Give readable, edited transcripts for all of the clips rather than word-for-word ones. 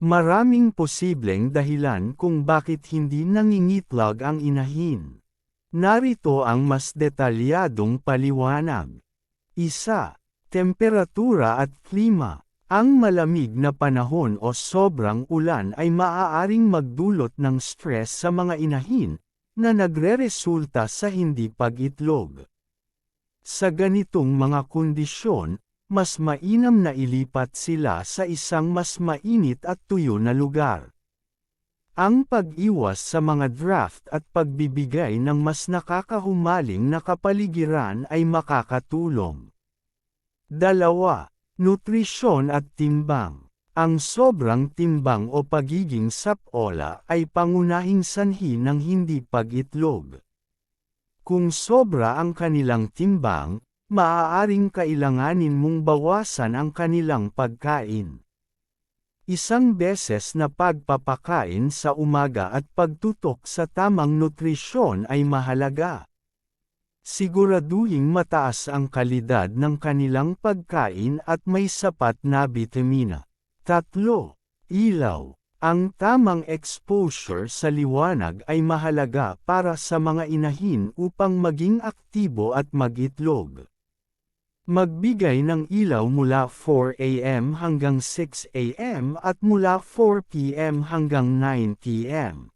Maraming posibleng dahilan kung bakit hindi nangingitlog ang inahin. Narito ang mas detalyadong paliwanag. 1. Temperatura at klima. Ang malamig na panahon o sobrang ulan ay maaaring magdulot ng stress sa mga inahin, na nagreresulta sa hindi pag-itlog. Sa ganitong mga kondisyon, mas mainam na ilipat sila sa isang mas mainit at tuyo na lugar. Ang pag-iwas sa mga draft at pagbibigay ng mas nakakahumaling na kapaligiran ay makakatulong. 2. Nutrisyon at timbang. Ang sobrang timbang o pagiging sapola ay pangunahing sanhi ng hindi pag-itlog. Kung sobra ang kanilang timbang, maaaring kailanganin mong bawasan ang kanilang pagkain. Isang beses na pagpapakain sa umaga at pagtutok sa tamang nutrisyon ay mahalaga. Siguraduhing mataas ang kalidad ng kanilang pagkain at may sapat na bitamina. 3. Ilaw. Ang tamang exposure sa liwanag ay mahalaga para sa mga inahin upang maging aktibo at mag-itlog. Magbigay ng ilaw mula 4 AM hanggang 6 AM at mula 4 PM hanggang 9 PM.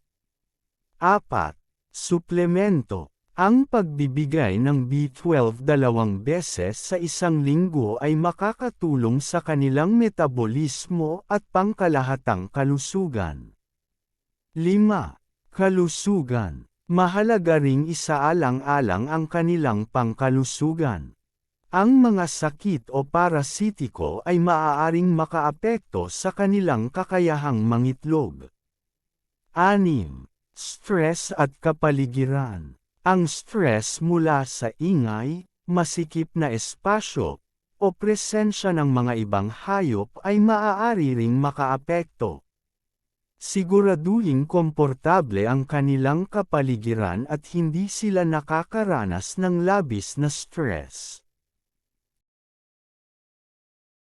4. Suplemento. Ang pagbibigay ng B12 2 beses sa isang linggo ay makakatulong sa kanilang metabolismo at pangkalahatang kalusugan. 5. Kalusugan. Mahalaga ring isaalang-alang ang kanilang pangkalusugan. Ang mga sakit o parasitiko ay maaaring makaapekto sa kanilang kakayahang mangitlog. 6. Stress at kapaligiran. Ang stress mula sa ingay, masikip na espasyo, o presensya ng mga ibang hayop ay maaari ring makaapekto. Siguraduhing komportable ang kanilang kapaligiran at hindi sila nakakaranas ng labis na stress.